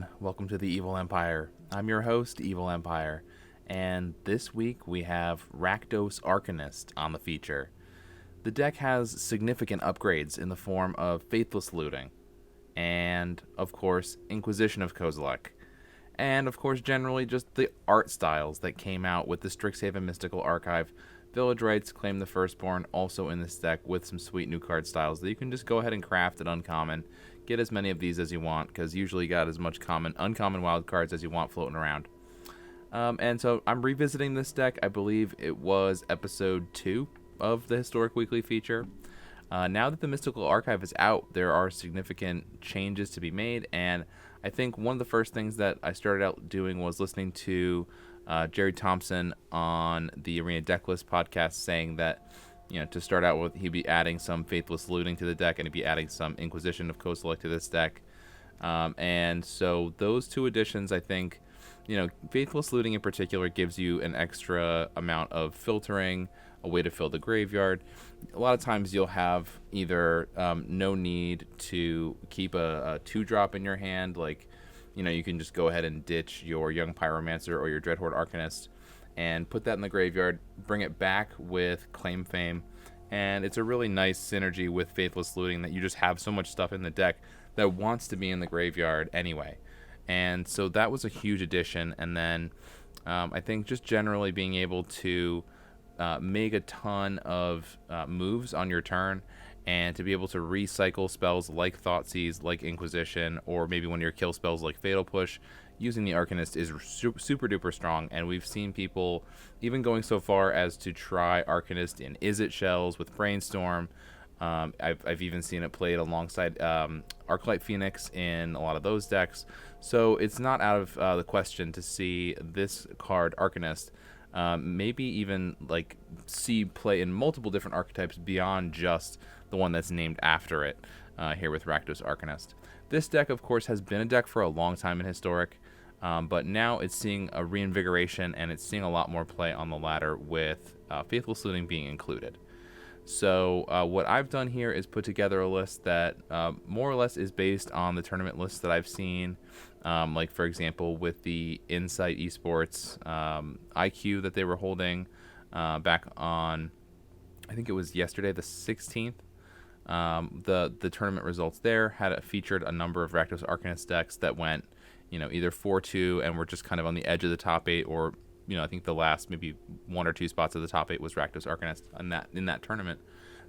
everyone. Welcome to the Evil Empire. I'm your host, Evil Empire, and this week we have Rakdos Arcanist on the feature. The deck has significant upgrades in the form of Faithless Looting, and, of course, Inquisition of Kozilek, and, of course, generally just the art styles that came out with the Strixhaven Mystical Archive. Village Rites, Claim the Firstborn, also in this deck with some sweet new card styles that you can just go ahead and craft at uncommon. Get as many of these as you want, because usually you got as much uncommon wild cards as you want floating around. And so I'm revisiting this deck. I believe it was episode 2 of the Historic Weekly feature. Now that the Mystical Archive is out, there are significant changes to be made, and I think one of the first things that I started out doing was listening to Jerry Thompson on the Arena Decklist podcast saying that, to start out with, he'd be adding some Faithless Looting to the deck, and he'd be adding some Inquisition of Kozilek to this deck. And so those two additions, I think, Faithless Looting in particular gives you an extra amount of filtering, a way to fill the graveyard. A lot of times you'll have either no need to keep a 2-drop in your hand, like, you can just go ahead and ditch your Young Pyromancer or your Dreadhorde Arcanist and put that in the graveyard, bring it back with Claim Fame, and it's a really nice synergy with Faithless Looting that you just have so much stuff in the deck that wants to be in the graveyard anyway. And so that was a huge addition, and then I think just generally being able to make a ton of moves on your turn, and to be able to recycle spells like Thoughtseize, like Inquisition, or maybe one of your kill spells like Fatal Push, using the Arcanist is super duper strong. And we've seen people even going so far as to try Arcanist in Izzet shells with Brainstorm. I've even seen it played alongside Arclight Phoenix in a lot of those decks. So it's not out of the question to see this card, Arcanist, maybe even like see play in multiple different archetypes beyond just the one that's named after it here with Rakdos Arcanist. This deck, of course, has been a deck for a long time in Historic, but now it's seeing a reinvigoration, and it's seeing a lot more play on the ladder with Faithless Looting being included. So what I've done here is put together a list that more or less is based on the tournament lists that I've seen, like, for example, with the Insight Esports IQ that they were holding back on, I think it was yesterday, the 16th. The tournament results there had featured a number of Rakdos Arcanist decks that went, either 4-2 and were just kind of on the edge of the top 8, or I think the last maybe 1 or 2 spots of the top 8 was Rakdos Arcanist in that tournament.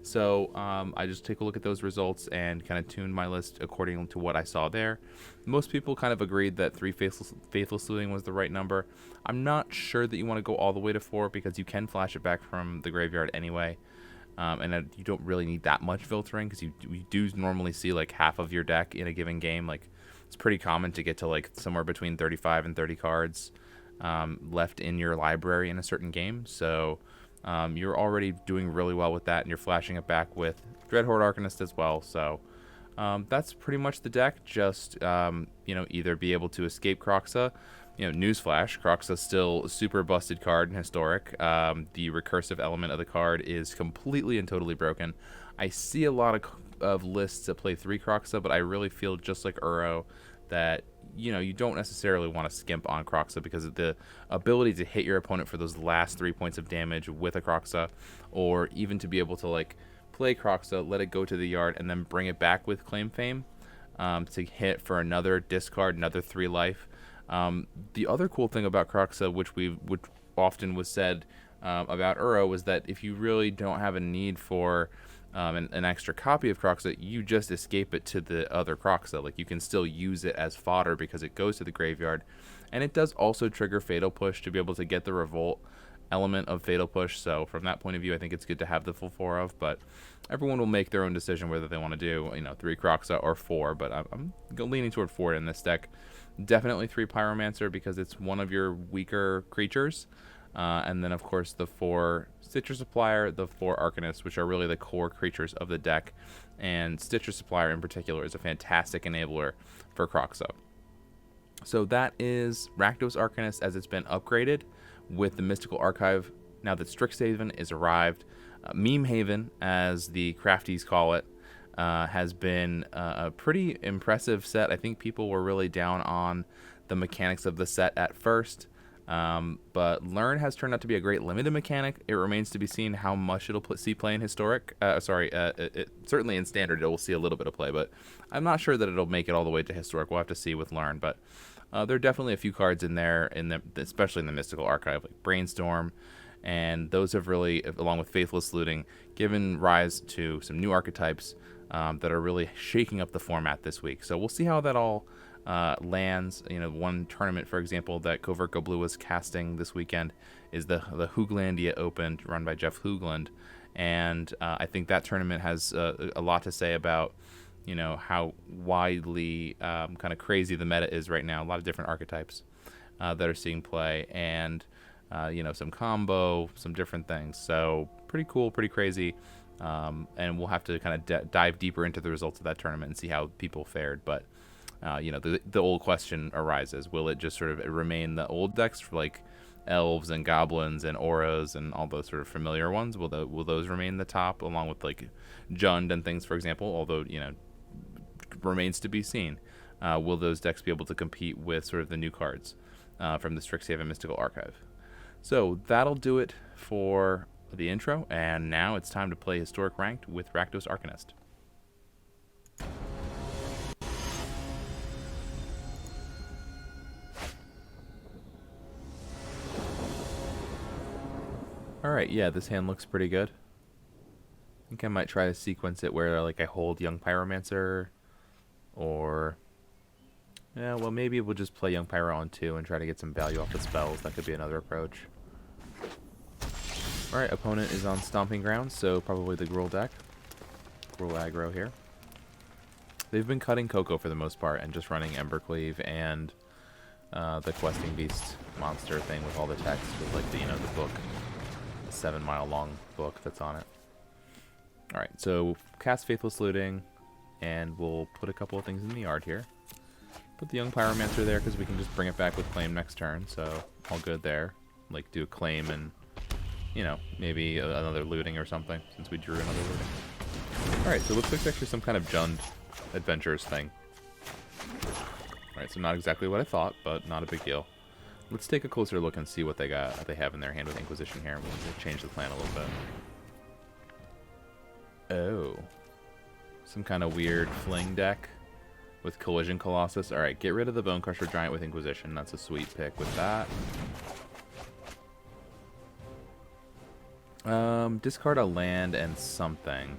So I just take a look at those results and kind of tune my list according to what I saw there. Most people kind of agreed that 3 Faithless Looting was the right number. I'm not sure that you want to go all the way to 4, because you can flash it back from the graveyard anyway. And you don't really need that much filtering, because you do normally see like half of your deck in a given game. Like, it's pretty common to get to like somewhere between 35 and 30 cards left in your library in a certain game. So you're already doing really well with that, and you're flashing it back with Dreadhorde Arcanist as well. So that's pretty much the deck. Just either be able to escape Kroxa. Newsflash, Kroxa's still a super busted card in Historic. The recursive element of the card is completely and totally broken. I see a lot of lists that play 3 Kroxa, but I really feel just like Uro that you don't necessarily want to skimp on Kroxa, because of the ability to hit your opponent for those last 3 points of damage with a Kroxa, or even to be able to like play Kroxa, let it go to the yard, and then bring it back with Claim Fame to hit for another discard, another 3 life. The other cool thing about Kroxa, which often was said about Uro, was that if you really don't have a need for an extra copy of Kroxa, you just escape it to the other Kroxa. Like, you can still use it as fodder because it goes to the graveyard. And it does also trigger Fatal Push to be able to get the Revolt element of Fatal Push. So from that point of view, I think it's good to have the full 4 of, but everyone will make their own decision whether they want to do 3 Kroxa or 4, but I'm leaning toward 4 in this deck. Definitely 3 Pyromancer, because it's one of your weaker creatures. And then, of course, the 4 Stitcher Supplier, the 4 Arcanist, which are really the core creatures of the deck. And Stitcher Supplier in particular is a fantastic enabler for Kroxa. So that is Rakdos Arcanist as it's been upgraded with the Mystical Archive now that Strixhaven is arrived. Meme Haven, as the crafties call it, has been a pretty impressive set. I think people were really down on the mechanics of the set at first, but Learn has turned out to be a great limited mechanic. It remains to be seen how much it'll see play in Historic. Certainly in Standard it will see a little bit of play, but I'm not sure that it'll make it all the way to Historic. We'll have to see with Learn, but there are definitely a few cards in there, especially in the Mystical Archive, like Brainstorm, and those have really, along with Faithless Looting, given rise to some new archetypes that are really shaking up the format this week. So we'll see how that all lands. One tournament, for example, that Covert Go Blue was casting this weekend is the Hooglandia Open, run by Jeff Hoogland, and I think that tournament has a lot to say about how widely kind of crazy the meta is right now. A lot of different archetypes that are seeing play, and some combo, some different things. So pretty cool, pretty crazy. And we'll have to kind of dive deeper into the results of that tournament and see how people fared. But the old question arises: will it just sort of remain the old decks for like elves and goblins and auras and all those sort of familiar ones? Will those remain the top, along with like Jund and things, for example? Although remains to be seen. Will those decks be able to compete with sort of the new cards from the Strixhaven Mystical Archive? So that'll do it for the intro, and now it's time to play Historic Ranked with Rakdos Arcanist. Alright, yeah, this hand looks pretty good. I think I might try to sequence it where like I hold Young Pyromancer, or yeah, well, maybe we'll just play Young Pyro on 2 and try to get some value off the spells. That could be another approach. Alright, opponent is on Stomping Grounds, so probably the Gruul deck. Gruul aggro here. They've been cutting Coco for the most part and just running Embercleave and the Questing Beast monster thing with all the text with like the book, the 7-mile long book that's on it. Alright, so cast Faithless Looting, and we'll put a couple of things in the yard here. Put the Young Pyromancer there because we can just bring it back with Claim next turn, so all good there. Like do a Claim and maybe another looting or something, since we drew another looting. Alright, so it looks like it's actually some kind of Jund Adventures thing. Alright, so not exactly what I thought, but not a big deal. Let's take a closer look and see what they have in their hand with Inquisition here. We'll change the plan a little bit. Oh. Some kind of weird fling deck with Collision Colossus. Alright, get rid of the Bone Crusher Giant with Inquisition. That's a sweet pick with that. Discard a land and something.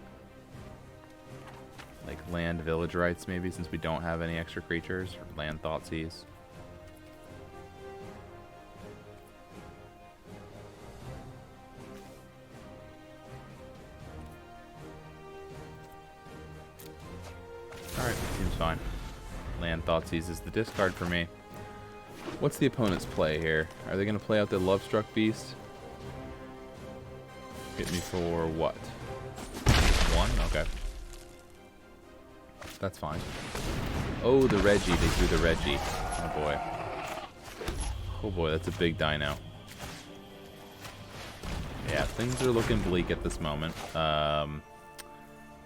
Like land Village Rites, maybe, since we don't have any extra creatures. Or land Thoughtseize. Alright, seems fine. Land Thoughtseize is the discard for me. What's the opponent's play here? Are they going to play out the Lovestruck Beast? Hit me for what? 1? Okay. That's fine. Oh, the Reggie. They drew the Reggie. Oh, boy. Oh, boy. That's a big dino. Yeah, things are looking bleak at this moment.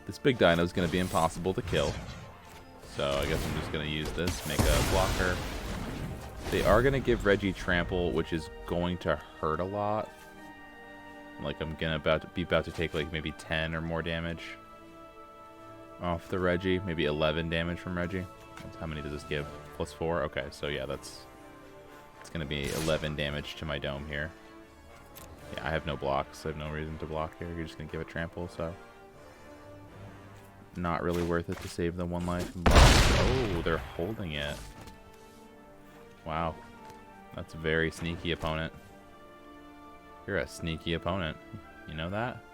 This big dino is going to be impossible to kill. So I guess I'm just going to use this, make a blocker. They are going to give Reggie Trample, which is going to hurt a lot. Like I'm gonna about to take like maybe 10 or more damage off the Reggie, maybe 11 damage from Reggie. How many does this give? +4. Okay, so yeah, it's gonna be 11 damage to my dome here. Yeah, I have no blocks. I have no reason to block here. You're just gonna give it trample, so not really worth it to save the 1 life. Oh, they're holding it. Wow, that's a very sneaky opponent. You're a sneaky opponent. You know that?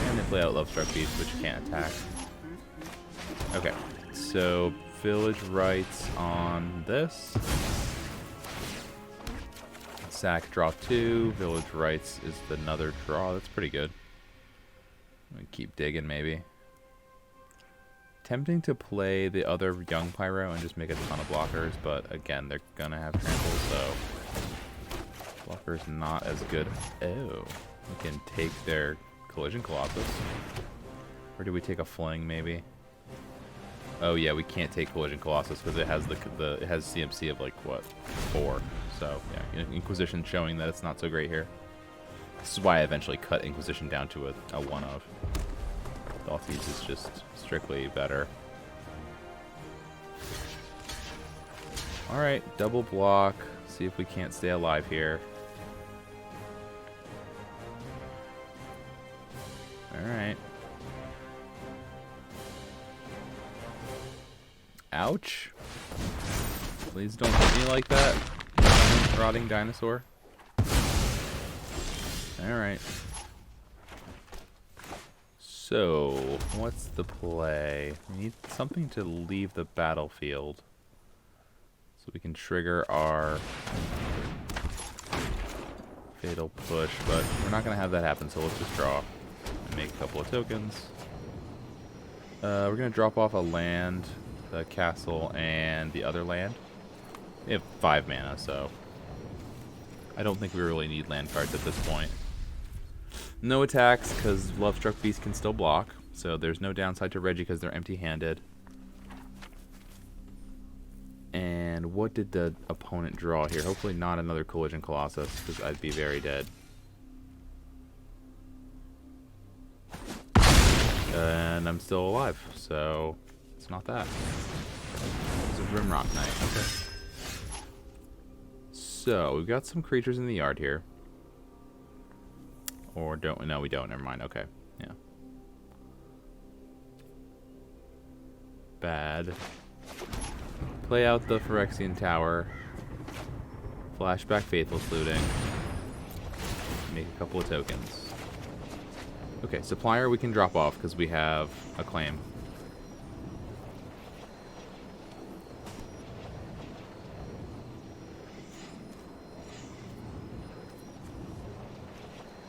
And they play out Lovestruck Beast, which can't attack. Okay, so Village Rites on this. Sack, draw 2. Village Rites is another draw. That's pretty good. I'm gonna keep digging, maybe. Tempting to play the other Young Pyro and just make a ton of blockers, but again, they're gonna have trample, so blocker's not as good. Oh, we can take their Collision Colossus. Or do we take a fling, maybe? Oh yeah, we can't take Collision Colossus because it has it has CMC of like what, 4. So yeah, Inquisition showing that it's not so great here. This is why I eventually cut Inquisition down to a 1 of. Thoughtseize is just strictly better. All right, double block. See if we can't stay alive here. All right. Ouch. Please don't hit me like that. Rotting dinosaur. Alright. So, what's the play? We need something to leave the battlefield. So we can trigger our fatal push, but we're not going to have that happen, so let's just draw and make a couple of tokens. We're going to drop off a land, the castle, and the other land. We have 5 mana, so I don't think we really need land cards at this point. No attacks, because Lovestruck Beast can still block, so there's no downside to Reggie because they're empty-handed. And what did the opponent draw here? Hopefully not another Collision Colossus, because I'd be very dead. And I'm still alive, so it's not that. It's a Rimrock Knight. Okay. So, we've got some creatures in the yard here. Or don't... No, we don't. Never mind. Okay. Yeah. Bad. Play out the Phyrexian Tower. Flashback Faithless Looting. Make a couple of tokens. Okay, Supplier we can drop off because we have a claim.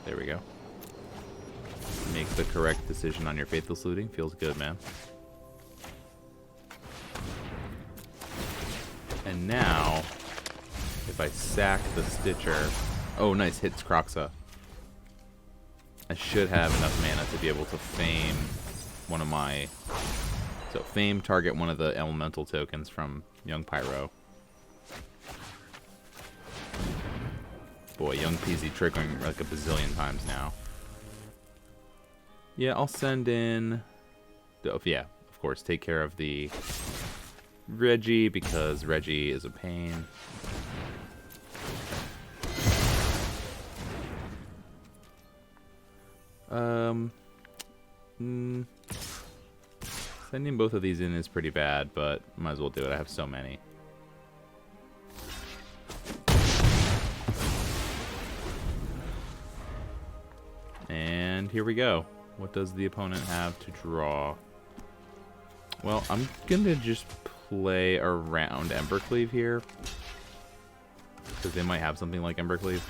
There we go. Make the correct decision on your Faithless Looting. Feels good, man. And now, if I sack the Stitcher... Oh, nice. Hits Croxa. I should have enough mana to be able to Fame one of my... So, Fame, target one of the elemental tokens from Young Pyro. Boy, Young PZ triggering like a bazillion times now. Yeah, I'll send in... Oh, yeah, of course, take care of the Reggie, because Reggie is a pain. Sending both of these in is pretty bad, but might as well do it. I have so many. And here we go. What does the opponent have to draw? Well, I'm gonna just play around Embercleave here, because they might have something like Embercleave.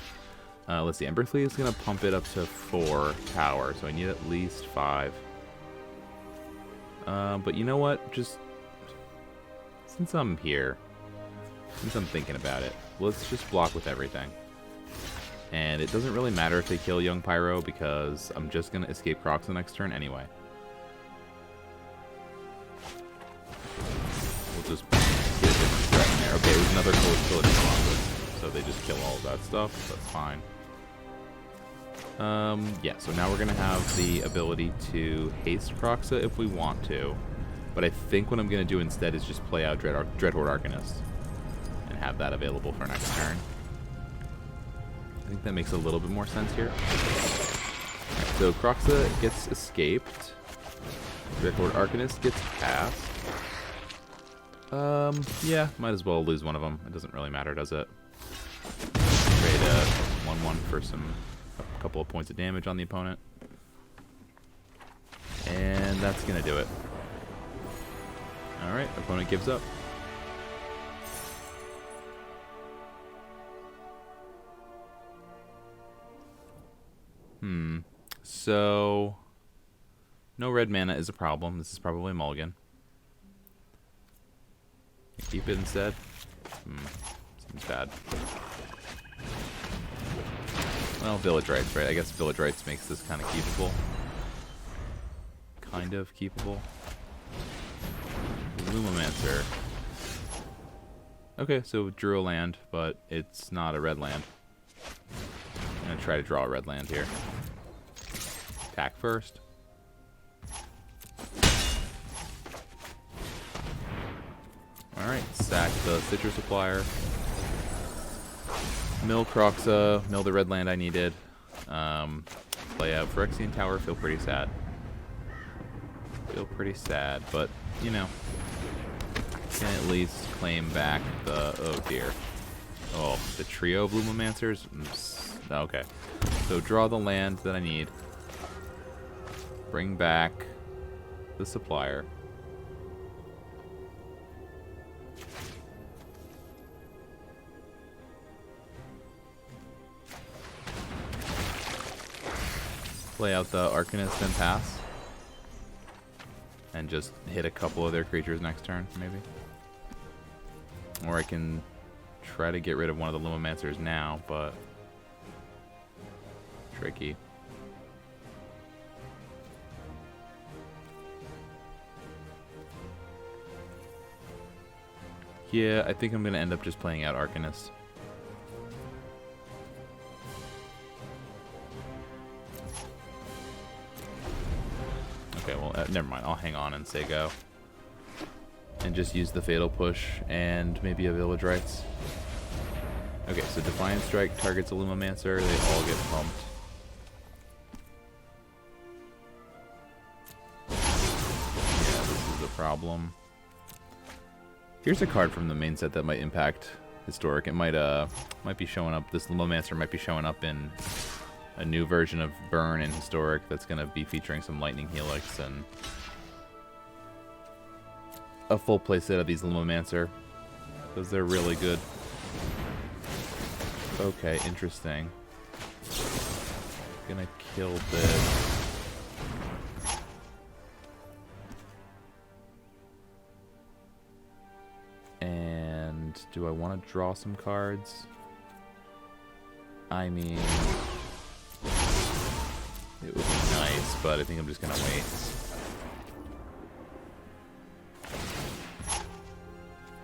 Let's see, Embercleave is gonna pump it up to 4 power, so I need at least 5. But you know what? Just since I'm here, since I'm thinking about it, let's just block with everything. And it doesn't really matter if they kill Young Pyro, because I'm just going to escape Crocs the next turn anyway. We'll just get a different threat in there. Okay, it was another Collision Colossus, so they just kill all of that stuff. That's fine. Yeah, so now we're going to have the ability to haste Croxa if we want to. But I think what I'm going to do instead is just play out Dreadhorde Arcanist and have that available for next turn. I think that makes a little bit more sense here. Right, so Croxa gets escaped. Dreadhorde Arcanist gets passed. Yeah, might as well lose one of them. It doesn't really matter, does it? Trade a 1/1 for a couple of points of damage on the opponent. And that's gonna do it. Alright, opponent gives up. So, no red mana is a problem. This is probably mulligan. Keep it instead. Seems bad. Well, Village Rites, right? I guess Village Rites makes this kind of keepable. kind of keepable. Lumomancer. Okay, so drew a land, but it's not a red land. I'm gonna try to draw a red land here. Attack first. Alright, sack the citrus supplier. Mill Croxa, mill the red land I needed. Play out Phyrexian Tower, feel pretty sad. Feel pretty sad, but, you know, can at least claim back the, oh dear. Oh, the trio of Lumomancers? Okay. So draw the land that I need. Bring back the supplier. Play out the Arcanist and pass. And just hit a couple of their creatures next turn, maybe. Or I can try to get rid of one of the Lumomancers now, but tricky. Yeah, I think I'm going to end up just playing out Arcanist. Okay, well, never mind. I'll hang on and say go. And just use the Fatal Push and maybe a Village Rites. Okay, so Defiant Strike targets a Lumomancer. They all get pumped. Yeah, this is a problem. Here's a card from the main set that might impact Historic. It might be showing up. This Lumomancer might be showing up in a new version of Burn in Historic that's going to be featuring some Lightning Helix and a full playset of these Lumomancer, because they're really good. Okay, interesting. Gonna kill this. And do I want to draw some cards? I mean, it would be nice, but I think I'm just gonna wait.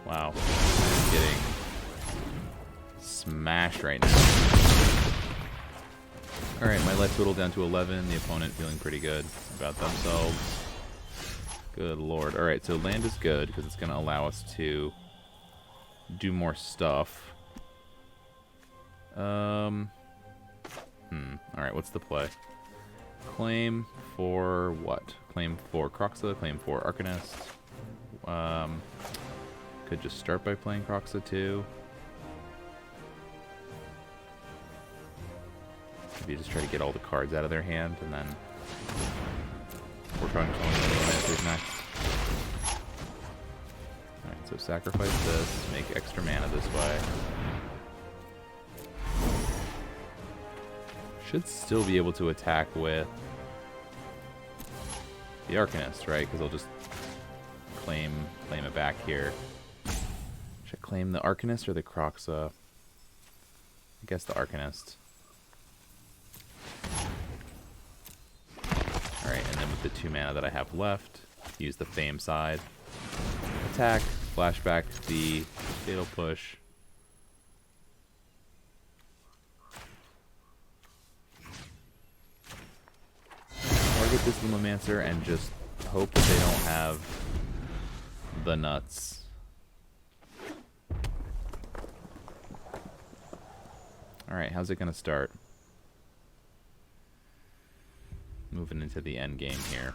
Wow, I'm getting smashed right now. Alright, my life total down to 11. The opponent feeling pretty good about themselves. Good lord. Alright, so land is good because it's going to allow us to do more stuff. Alright, what's the play? Claim for what? Claim for Croxa, claim for Arcanist. Could just start by playing Croxa too. Maybe just try to get all the cards out of their hand and then work on killing the Lumomancers next. Alright, so sacrifice this, make extra mana this way. Should still be able to attack with the Arcanist, right? Because I'll just claim it back here. Should I claim the Arcanist or the Croxa? I guess the Arcanist. Alright, and then with the 2 mana that I have left, use the Fame side. Attack, flashback the Fatal Push. Target this Lumomancer and just hope that they don't have the nuts. Alright, how's it gonna start? Moving into the end game here.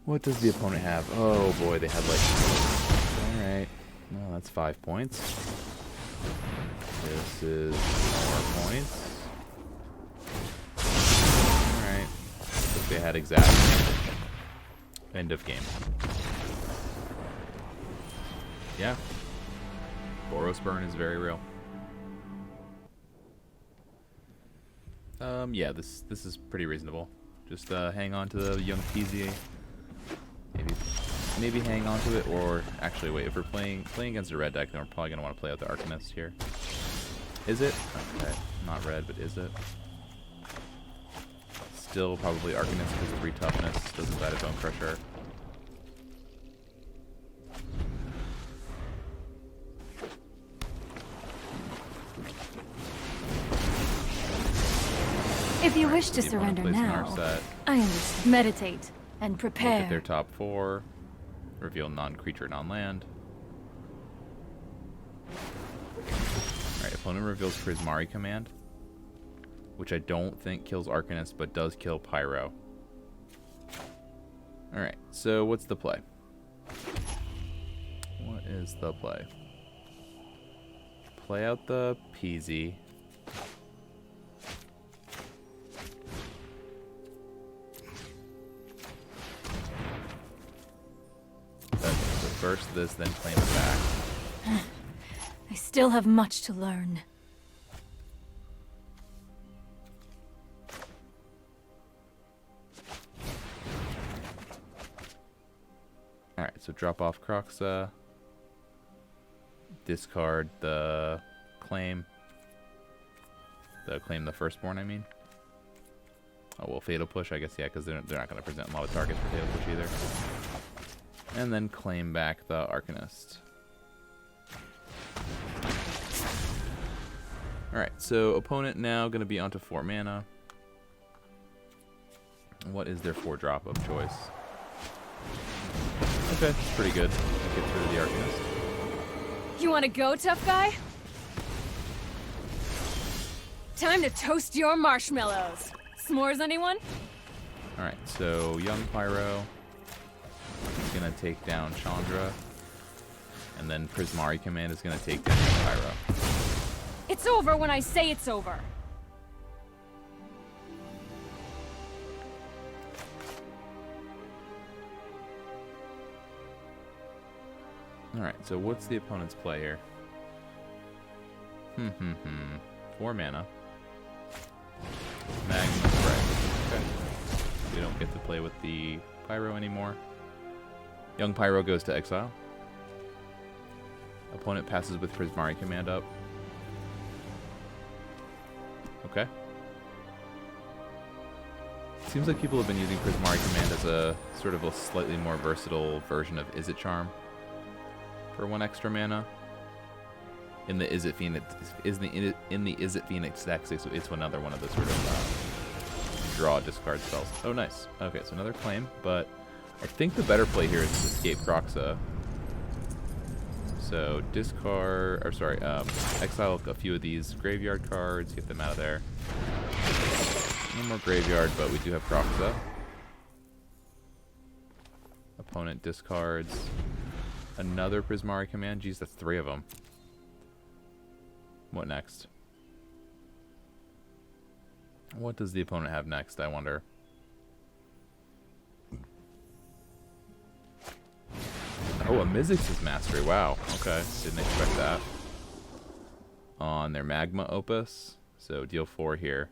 What does the opponent have? Oh boy, they had like... Alright. Well, that's 5 points. This is more points. Alright. Looks like they had exact end of game. Yeah. Boros Burn is very real. Yeah, this is pretty reasonable. Just hang on to the young Peasy. Maybe hang on to it, or actually wait. If we're playing against a red deck, then we're probably gonna want to play out the Arcanist here. Is it? Okay, not red, but is it? Still probably Arcanist because of 3 toughness. Doesn't bad at Bone Crusher. If you wish to surrender now, I understand. Meditate and prepare. Look at their top 4. Reveal non-creature, non-land. Alright, opponent reveals Prismari command, which I don't think kills Arcanist, but does kill Pyro. Alright, so what's the play? What is the play? Play out the Peasy. First this, then claim it back. I still have much to learn. Alright, so drop off Croxa. Discard the claim. The firstborn, I mean. Oh, well, Fatal Push, I guess, yeah, because they're not going to present a lot of targets for Fatal Push either. And then claim back the Arcanist. Alright, so opponent now going to be onto 4 mana. What is their 4-drop of choice? Okay, pretty good. Get rid of the Arcanist. You want to go, tough guy? Time to toast your marshmallows. S'mores, anyone? Alright, so Young Pyro is going to take down Chandra. And then Prismari command is going to take down Pyro. It's over when I say it's over. Alright, so what's the opponent's play here? 4 mana. Magma Strike. Okay. We don't get to play with the Pyro anymore. Young Pyro goes to exile. Opponent passes with Prismari command up. Okay. Seems like people have been using Prismari command as a sort of a slightly more versatile version of Is It Charm for 1 extra mana. In the Is It Phoenix deck, so it's another one of the sort of draw discard spells. Oh, nice. Okay, so another claim, but I think the better play here is to escape Croxa. So discard, or sorry, exile a few of these graveyard cards, get them out of there. No more graveyard, but we do have Croxa. Opponent discards another Prismari command. Geez, that's 3 of them. What next? What does the opponent have next, I wonder? Oh, a Mizzix's Mastery. Wow. Okay. Didn't expect that. On their Magma Opus. So deal 4 here.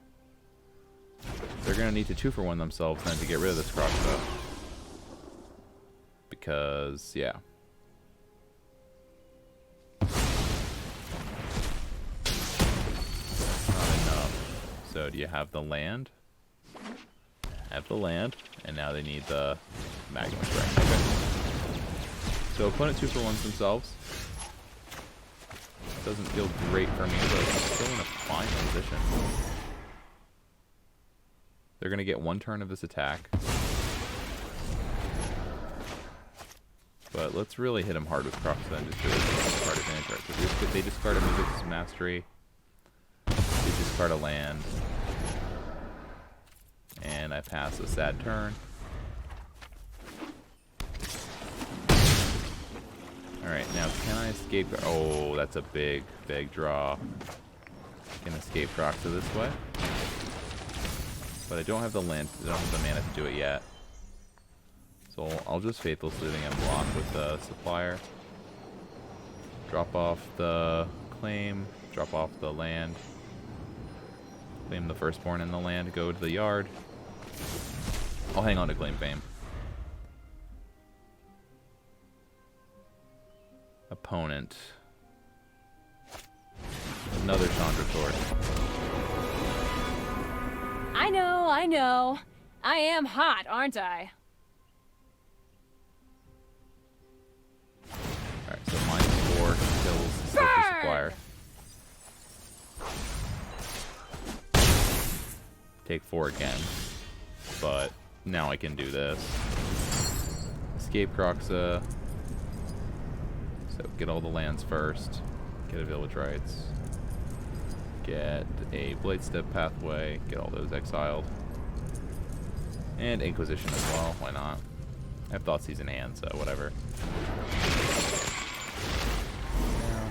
They're going to need to 2-for-1 themselves then to get rid of this Croxa. Because, yeah. So do you have the land? Have the land, and now they need the Magma Strike. Okay. So opponent 2-for-1s themselves. Doesn't feel great for me, but still in a fine position. They're gonna get 1 turn of this attack. But let's really hit them hard with Croxa and just really discard advantage. Right, so they discard a Mizzix's Mastery. They discard a land. And I pass a sad turn. Alright, now can I escape? Oh, that's a big, big draw. Can escape Croxa this way. But I don't have the land, I don't have the mana to do it yet. So I'll just Faithful Sleuthing and block with the Supplier. Drop off the claim, drop off the land. Claim the firstborn in the land, go to the yard. I'll hang on to Claim Fame. Opponent. Another Chandra Torch. I I know. I am hot, aren't I? Alright, so -4 kills the Citrus Supplier. Take 4 again. But now I can do this. Escape Croxa. So get all the lands first. Get a Village Rights. Get a Blade Step pathway. Get all those exiled. And Inquisition as well. Why not? I have Thoughtseize in hand, so whatever. Yeah.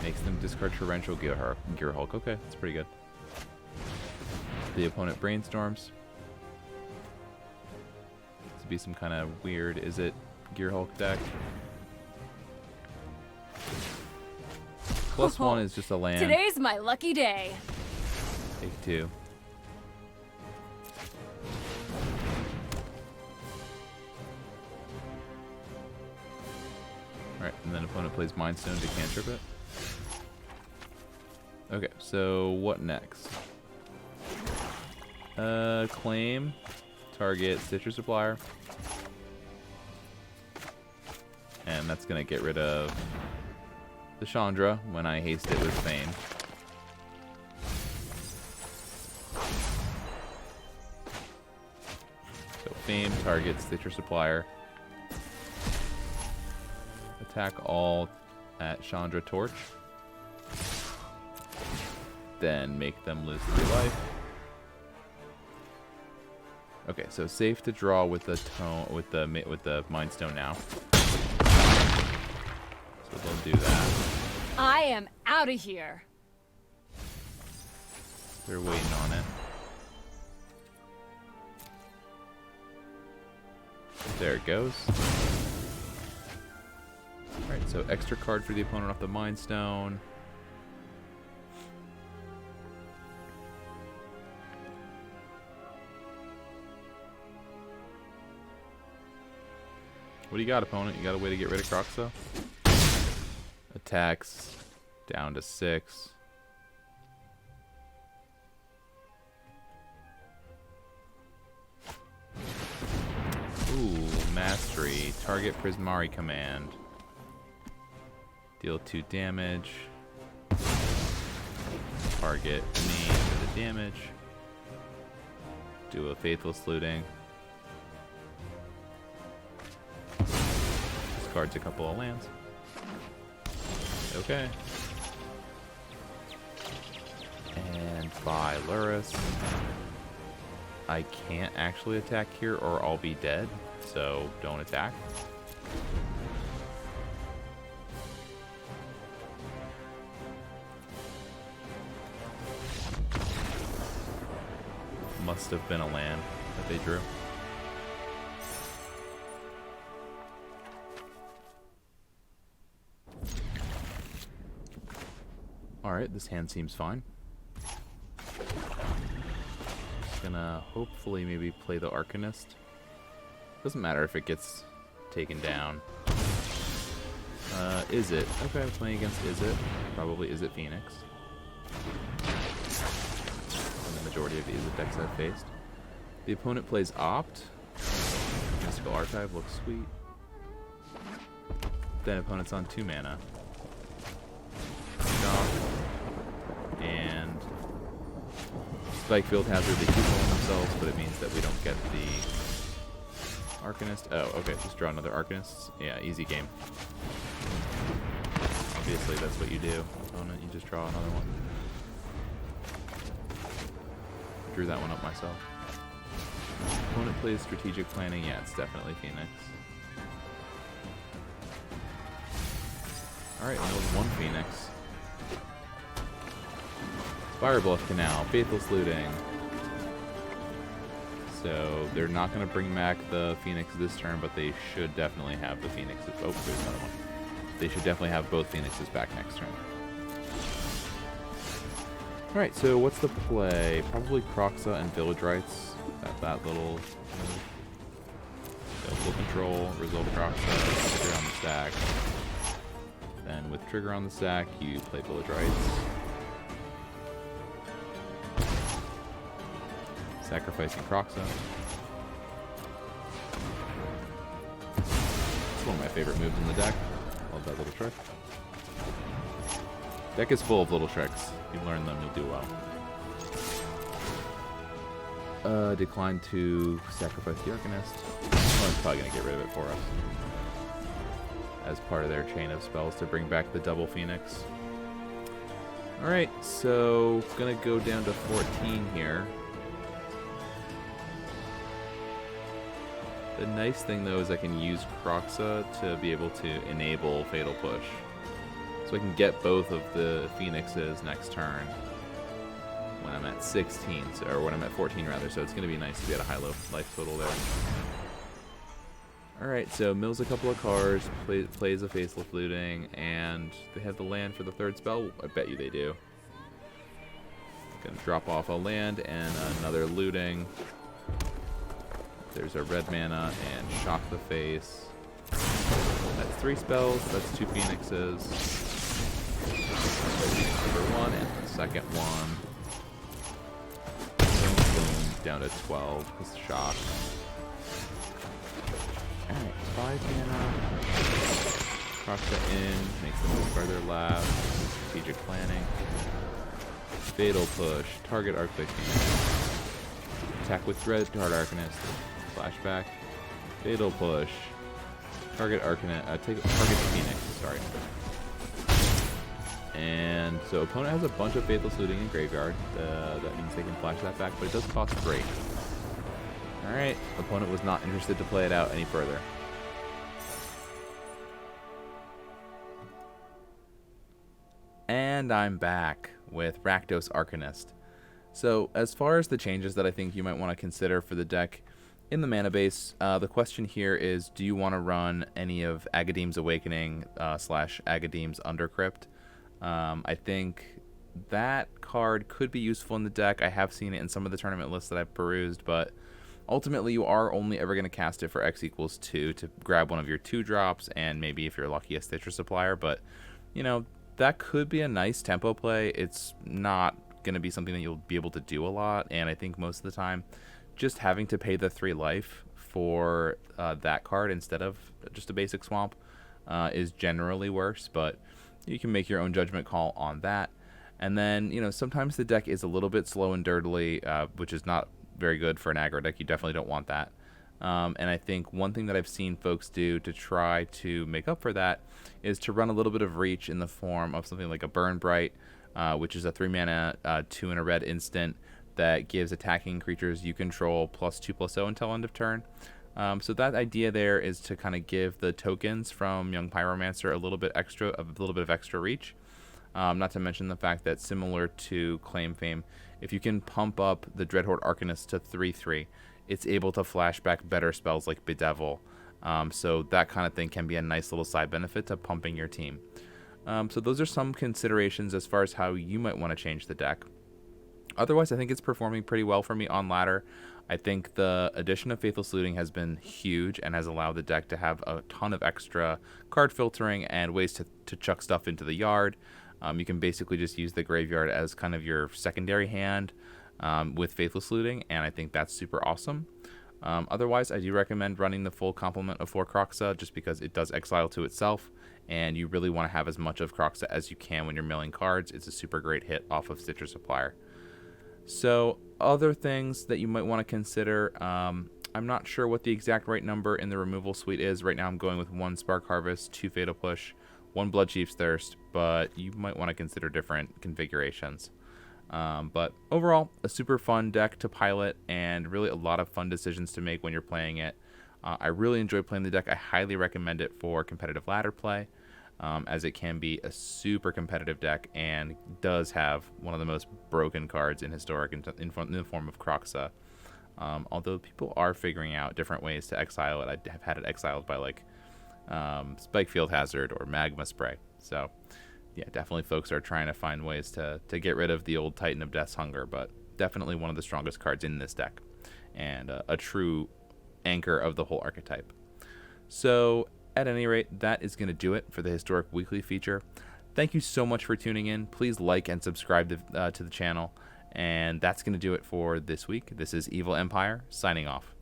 Makes them discard Torrential Gear Hulk. Okay, that's pretty good. The opponent brainstorms. To be some kind of weird, is it Gear Hulk deck? +1 is just a land. Today's my lucky day. Take 2. Alright, and then opponent plays Mind Stone to cantrip it. Okay, so what next? Claim, target Citrus Supplier. And that's gonna get rid of the Chandra when I haste it with Fame. So Fame targets Citrus Supplier. Attack all at Chandra Torch. Then make them lose 3 life. Okay, so safe to draw with the Mind Stone now. So they'll do that. I am out of here. They're waiting on it. There it goes. Alright, so extra card for the opponent off the Mind Stone. What do you got, opponent? You got a way to get rid of Croxa? Attacks down to 6. Ooh, Mastery. Target Prismari command. Deal 2 damage. Target me for the damage. Do a Faithless Looting. Discards a couple of lands. Okay. And by Luris. I can't actually attack here or I'll be dead, so don't attack. Must have been a land that they drew. Alright, this hand seems fine. Just gonna hopefully maybe play the Arcanist. Doesn't matter if it gets taken down. Is it? Okay, I'm playing against Is it. Probably Is it Phoenix. And the majority of the Is it decks I've faced. The opponent plays Opt. Mystical Archive looks sweet. Then opponent's on 2 mana. And Spike Field Hazard, they keep rolling themselves, but it means that we don't get the Arcanist. Oh, okay, just draw another Arcanist. Yeah, easy game. Obviously, that's what you do. Opponent, you just draw another one. Drew that one up myself. Opponent plays Strategic Planning. Yeah, it's definitely Phoenix. Alright, that was 1 Phoenix. Firebluff Canal, Faithless Looting. So they're not going to bring back the Phoenix this turn, but they should definitely have the Phoenixes. Oh, there's another one. They should definitely have both Phoenixes back next turn. Alright, so what's the play? Probably Croxa and Village Rights. That little move. So full control, result of Croxa, trigger on the stack. Then with trigger on the stack, you play Village Rights. Sacrificing Croxa. It's one of my favorite moves in the deck. Love that little trick. Deck is full of little tricks. If you learn them, you'll do well. Decline to sacrifice the Arcanist. Someone's probably going to get rid of it for us. As part of their chain of spells to bring back the double Phoenix. Alright, so gonna go down to 14 here. The nice thing though is I can use Croxa to be able to enable Fatal Push. So I can get both of the Phoenixes next turn when I'm at 16, or when I'm at 14 rather, so it's gonna be nice to be at a high life total there. Alright, so mills a couple of cards, plays a Faceless Looting, and they have the land for the third spell. I bet you they do. Gonna drop off a land and another looting. There's a red mana and Shock the Face. That's 3 spells, that's 2 Phoenixes. Number 1 and the second one. Boom, boom, down to 12 with Shock. Alright, 5 mana. Croxa in, makes them move further left. Strategic planning. Fatal Push, target Arctic Phoenix. Attack with Dread, target Arcanist. Flashback. Fatal Push. Target Arcanist, target Phoenix, sorry. And so opponent has a bunch of Faithless Looting in graveyard. That means they can flash that back, but it does cost 3. Alright, opponent was not interested to play it out any further. And I'm back with Rakdos Arcanist. So as far as the changes that I think you might want to consider for the deck in the mana base, the question here is, do you want to run any of Agadeem's Awakening / Agadeem's Undercrypt? I think that card could be useful in the deck. I have seen it in some of the tournament lists that I've perused, but ultimately you are only ever going to cast it for X equals 2 to grab one of your 2-drops, and maybe if you're lucky a Stitcher Supplier, but you know, that could be a nice tempo play. It's not going to be something that you'll be able to do a lot, and I think most of the time just having to pay the 3 life for that card instead of just a basic swamp is generally worse, but you can make your own judgment call on that. And then, you know, sometimes the deck is a little bit slow and dirtily, which is not very good for an aggro deck. You definitely don't want that. And I think one thing that I've seen folks do to try to make up for that is to run a little bit of reach in the form of something like a Burn Bright, which is a 3 mana, 2 and a red instant that gives attacking creatures you control +2/+0 until end of turn. So that idea there is to kind of give the tokens from Young Pyromancer a little bit of extra reach. Not to mention the fact that, similar to Claim Fame, if you can pump up the Dreadhorde Arcanist to 3/3, it's able to flash back better spells like Bedevil. So that kind of thing can be a nice little side benefit to pumping your team. So those are some considerations as far as how you might want to change the deck. Otherwise, I think it's performing pretty well for me on ladder. I think the addition of Faithless Looting has been huge and has allowed the deck to have a ton of extra card filtering and ways to chuck stuff into the yard. You can basically just use the graveyard as kind of your secondary hand with Faithless Looting, and I think that's super awesome. Otherwise, I do recommend running the full complement of 4 Croxa just because it does exile to itself, and you really want to have as much of Croxa as you can when you're milling cards. It's a super great hit off of Stitcher Supplier. So other things that you might want to consider, I'm not sure what the exact right number in the removal suite is. Right now I'm going with 1 Spark Harvest, 2 Fatal Push, 1 Bloodchief's Thirst, but you might want to consider different configurations. But overall, a super fun deck to pilot and really a lot of fun decisions to make when you're playing it. I really enjoy playing the deck. I highly recommend it for competitive ladder play, as it can be a super competitive deck and does have one of the most broken cards in Historic in the form of Croxa. Although people are figuring out different ways to exile it. I have had it exiled by like Spike Field Hazard or Magma Spray. So yeah, definitely folks are trying to find ways to get rid of the old Titan of Death's Hunger, but definitely one of the strongest cards in this deck and a true anchor of the whole archetype. So at any rate, that is going to do it for the Historic Weekly feature. Thank you so much for tuning in. Please like and subscribe to the channel. And that's going to do it for this week. This is Evil Empire, signing off.